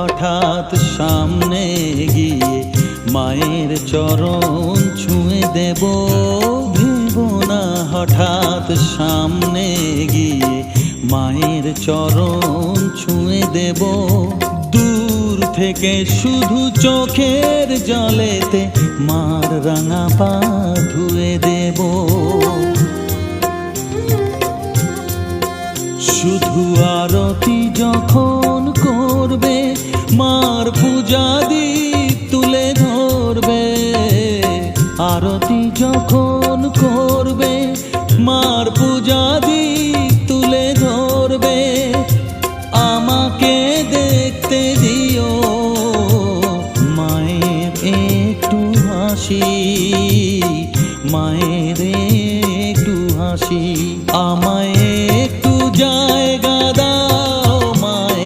হঠাৎ সামনে গিয়ে মায়ের চরণ ছুঁয়ে দেব। ভেব না হঠাৎ সামনে গিয়ে মায়ের চরণ ছুঁয়ে দেব। দূর থেকে শুধু চোখের জলেতে মার রাঙা পা ধুয়ে দেব। শুধু আরতি যখন করবে মার পূজা দীপ তুলে ধরবে। আরতি যখন করবে মার পূজা দীপ তুলে ধরবে। আমাকে দেখতে দিও মায়ের একটু হাসি, মায়ের একটু হাসি। আমায়